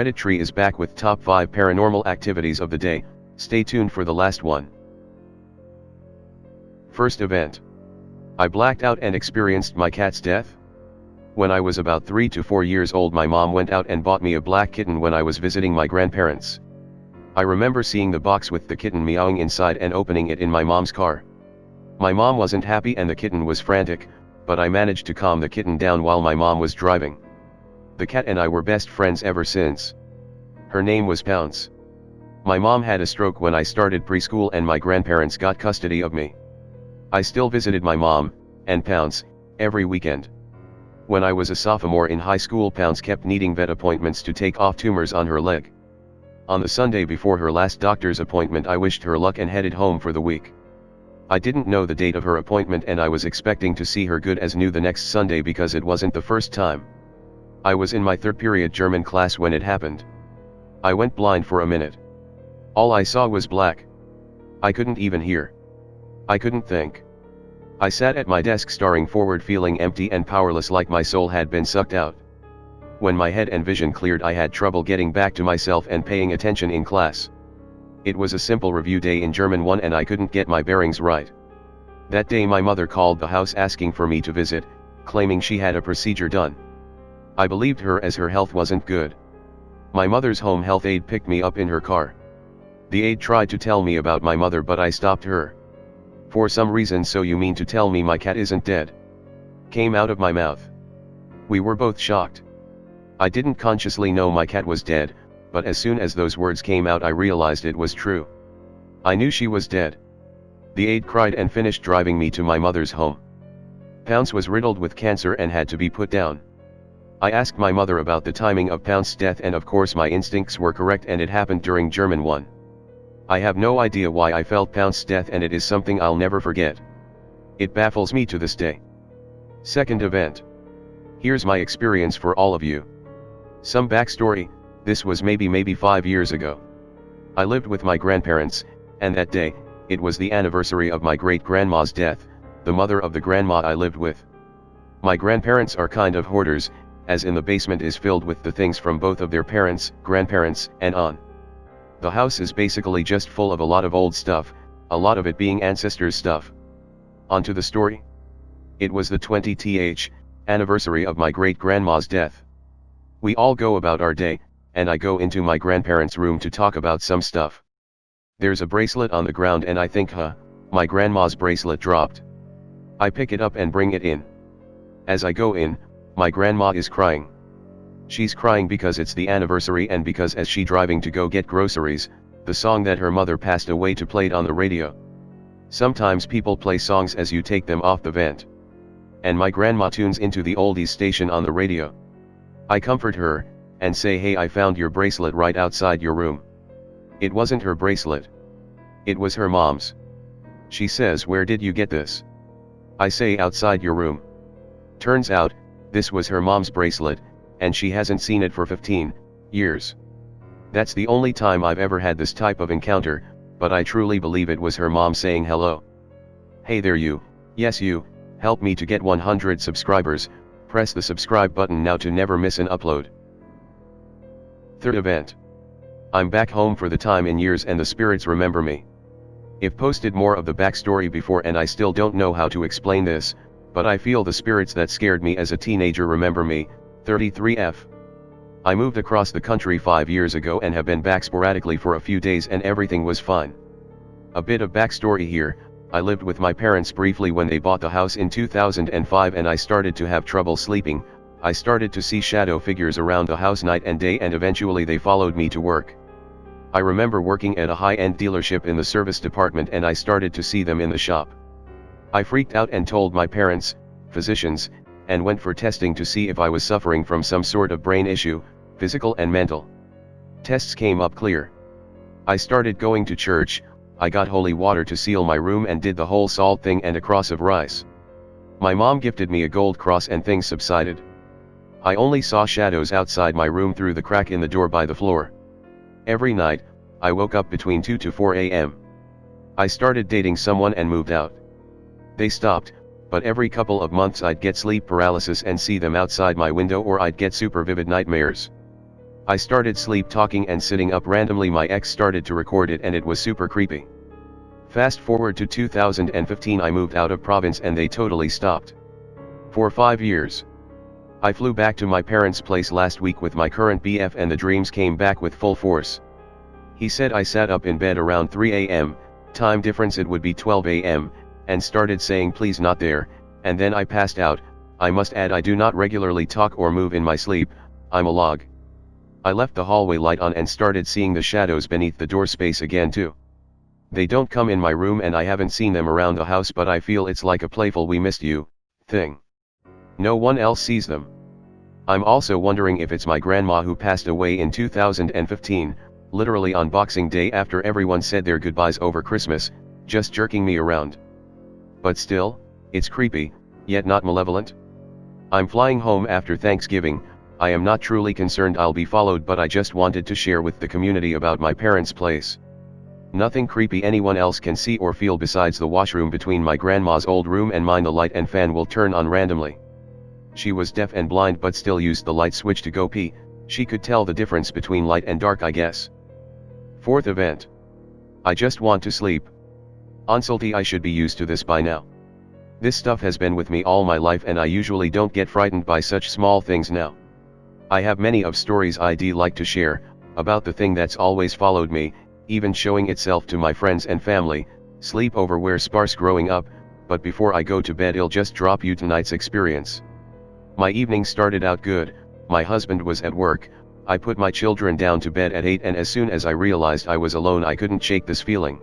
Reddit tree is back with top 5 paranormal activities of the day. Stay tuned for the last one. First event. I blacked out and experienced my cat's death. When I was about 3 to 4 years old, my mom went out and bought me a black kitten when I was visiting my grandparents. I remember seeing the box with the kitten meowing inside and opening it in my mom's car. My mom wasn't happy and the kitten was frantic, but I managed to calm the kitten down while my mom was driving. The cat and I were best friends ever since. Her name was Pounce. My mom had a stroke when I started preschool and my grandparents got custody of me. I still visited my mom, and Pounce, every weekend. When I was a sophomore in high school, Pounce kept needing vet appointments to take off tumors on her leg. On the Sunday before her last doctor's appointment, I wished her luck and headed home for the week. I didn't know the date of her appointment and I was expecting to see her good as new the next Sunday because it wasn't the first time. I was in my third period German class when it happened. I went blind for a minute. All I saw was black. I couldn't even hear. I couldn't think. I sat at my desk staring forward, feeling empty and powerless, like my soul had been sucked out. When my head and vision cleared, I had trouble getting back to myself and paying attention in class. It was a simple review day in German 1 and I couldn't get my bearings right. That day my mother called the house asking for me to visit, claiming she had a procedure done. I believed her as her health wasn't good. My mother's home health aide picked me up in her car. The aide tried to tell me about my mother, but I stopped her. For some reason. "So you mean to tell me my cat isn't dead?" came out of my mouth. We were both shocked. I didn't consciously know my cat was dead, but as soon as those words came out I realized it was true. I knew she was dead. The aide cried and finished driving me to my mother's home. Pounce was riddled with cancer and had to be put down. I asked my mother about the timing of Pounce's death and of course my instincts were correct and it happened during German 1. I have no idea why I felt Pounce's death and it is something I'll never forget. It baffles me to this day. Second event. Here's my experience for all of you. Some backstory. This was maybe 5 years ago. I lived with my grandparents, and that day, it was the anniversary of my great-grandma's death, the mother of the grandma I lived with. My grandparents are kind of hoarders, as in the basement is filled with the things from both of their parents, grandparents, and on. The house is basically just full of a lot of old stuff, a lot of it being ancestors' stuff. On to the story. It was the 20th anniversary of my great-grandma's death. We all go about our day, and I go into my grandparents' room to talk about some stuff. There's a bracelet on the ground and I think, my grandma's bracelet dropped. I pick it up and bring it in. As I go in, my grandma is crying. She's crying because it's the anniversary and because as she driving to go get groceries, the song that her mother passed away to played on the radio. Sometimes people play songs as you take them off the vent. And my grandma tunes into the oldies station on the radio. I comfort her, and say, "Hey, I found your bracelet right outside your room." It wasn't her bracelet. It was her mom's. She says, "Where did you get this?" I say, "Outside your room." Turns out, this was her mom's bracelet, and she hasn't seen it for 15 years. That's the only time I've ever had this type of encounter, but I truly believe it was her mom saying hello. Hey there you, yes you, help me to get 100 subscribers, press the subscribe button now to never miss an upload. Third event. I'm back home for the time in years and the spirits remember me. I've posted more of the backstory before and I still don't know how to explain this, but I feel the spirits that scared me as a teenager remember me. 33F. I moved across the country 5 years ago and have been back sporadically for a few days and everything was fine. A bit of backstory here. I lived with my parents briefly when they bought the house in 2005 and I started to have trouble sleeping. I started to see shadow figures around the house night and day and eventually they followed me to work. I remember working at a high-end dealership in the service department and I started to see them in the shop. I freaked out and told my parents, physicians, and went for testing to see if I was suffering from some sort of brain issue, physical and mental. Tests came up clear. I started going to church. I got holy water to seal my room and did the whole salt thing and a cross of rice. My mom gifted me a gold cross and things subsided. I only saw shadows outside my room through the crack in the door by the floor. Every night, I woke up between 2 to 4 a.m. I started dating someone and moved out. They stopped, but every couple of months I'd get sleep paralysis and see them outside my window or I'd get super vivid nightmares. I started sleep talking and sitting up randomly. My ex started to record it and it was super creepy. Fast forward to 2015, I moved out of province and they totally stopped. For 5 years. I flew back to my parents' place last week with my current BF and the dreams came back with full force. He said I sat up in bed around 3 a.m, time difference it would be 12 a.m, and started saying please not there, and then I passed out. I must add I do not regularly talk or move in my sleep, I'm a log. I left the hallway light on and started seeing the shadows beneath the door space again too. They don't come in my room and I haven't seen them around the house, but I feel it's like a playful "we missed you" thing. No one else sees them. I'm also wondering if it's my grandma who passed away in 2015, literally on Boxing Day after everyone said their goodbyes over Christmas, just jerking me around. But still, it's creepy, yet not malevolent. I'm flying home after Thanksgiving. I am not truly concerned I'll be followed, but I just wanted to share with the community about my parents' place. Nothing creepy anyone else can see or feel besides the washroom between my grandma's old room and mine. The light and fan will turn on randomly. She was deaf and blind but still used the light switch to go pee. She could tell the difference between light and dark, I guess. Fourth event. I just want to sleep. Unsalty, I should be used to this by now. This stuff has been with me all my life and I usually don't get frightened by such small things now. I have many of stories I'd like to share, about the thing that's always followed me, even showing itself to my friends and family. Sleepover were sparse growing up, but before I go to bed I'll just drop you tonight's experience. My evening started out good. My husband was at work. I put my children down to bed at 8 and as soon as I realized I was alone I couldn't shake this feeling.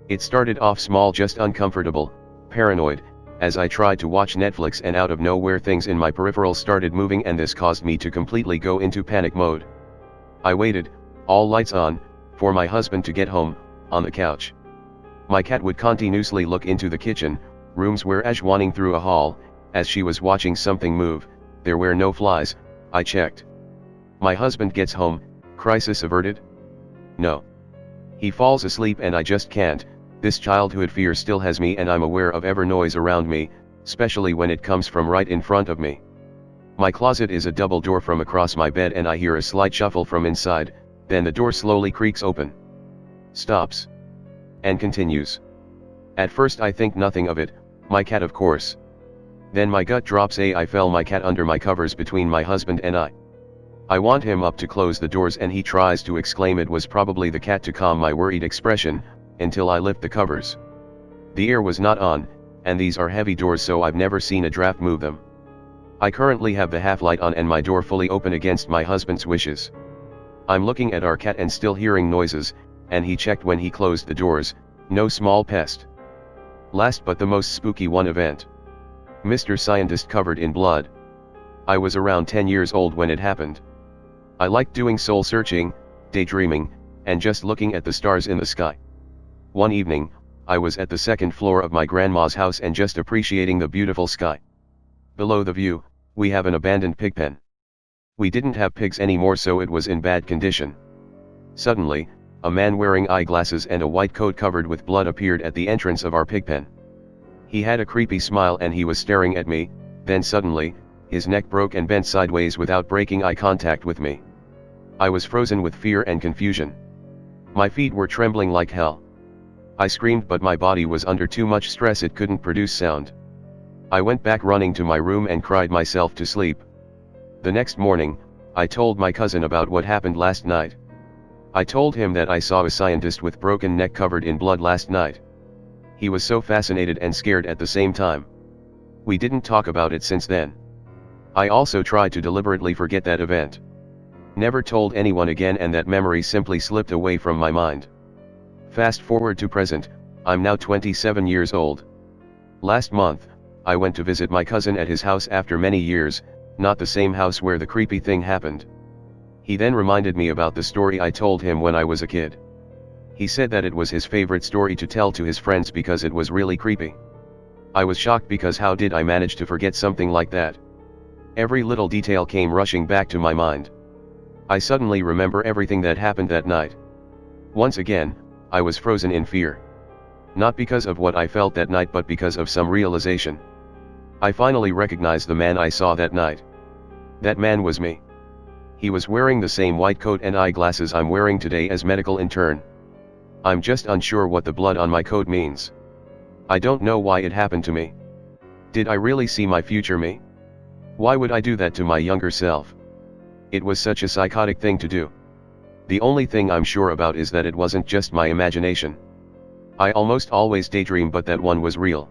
It started off small, just uncomfortable, paranoid, as I tried to watch Netflix and out of nowhere things in my peripheral started moving and this caused me to completely go into panic mode. I waited, all lights on, for my husband to get home, on the couch. My cat would continuously look into the kitchen, rooms were wanting through a hall, as she was watching something move. There were no flies. I checked. My husband gets home, crisis averted? No. He falls asleep and I just can't. This childhood fear still has me and I'm aware of every noise around me, especially when it comes from right in front of me. My closet is a double door from across my bed and I hear a slight shuffle from inside, then the door slowly creaks open. Stops. And continues. At first I think nothing of it, my cat of course. Then my gut drops. I felt my cat under my covers between my husband and I. I want him up to close the doors and he tries to exclaim it was probably the cat to calm my worried expression, until I lift the covers. The air was not on, and these are heavy doors so I've never seen a draft move them. I currently have the half light on and my door fully open against my husband's wishes. I'm looking at our cat and still hearing noises, and he checked when he closed the doors, no small pest. Last but the most spooky one event. Mr. Scientist covered in blood. I was around 10 years old when it happened. I liked doing soul searching, daydreaming, and just looking at the stars in the sky. One evening, I was at the second floor of my grandma's house and just appreciating the beautiful sky. Below the view, we have an abandoned pig pen. We didn't have pigs anymore so it was in bad condition. Suddenly, a man wearing eyeglasses and a white coat covered with blood appeared at the entrance of our pig pen. He had a creepy smile and he was staring at me, then suddenly, his neck broke and bent sideways without breaking eye contact with me. I was frozen with fear and confusion. My feet were trembling like hell. I screamed but my body was under too much stress, it couldn't produce sound. I went back running to my room and cried myself to sleep. The next morning, I told my cousin about what happened last night. I told him that I saw a scientist with broken neck covered in blood last night. He was so fascinated and scared at the same time. We didn't talk about it since then. I also tried to deliberately forget that event. Never told anyone again and that memory simply slipped away from my mind. Fast forward to present, I'm now 27 years old. Last month, I went to visit my cousin at his house after many years, not the same house where the creepy thing happened. He then reminded me about the story I told him when I was a kid. He said that it was his favorite story to tell to his friends because it was really creepy. I was shocked because how did I manage to forget something like that? Every little detail came rushing back to my mind. I suddenly remember everything that happened that night. Once again, I was frozen in fear. Not because of what I felt that night but because of some realization. I finally recognized the man I saw that night. That man was me. He was wearing the same white coat and eyeglasses I'm wearing today as medical intern. I'm just unsure what the blood on my coat means. I don't know why it happened to me. Did I really see my future me? Why would I do that to my younger self? It was such a psychotic thing to do. The only thing I'm sure about is that it wasn't just my imagination. I almost always daydream, but that one was real.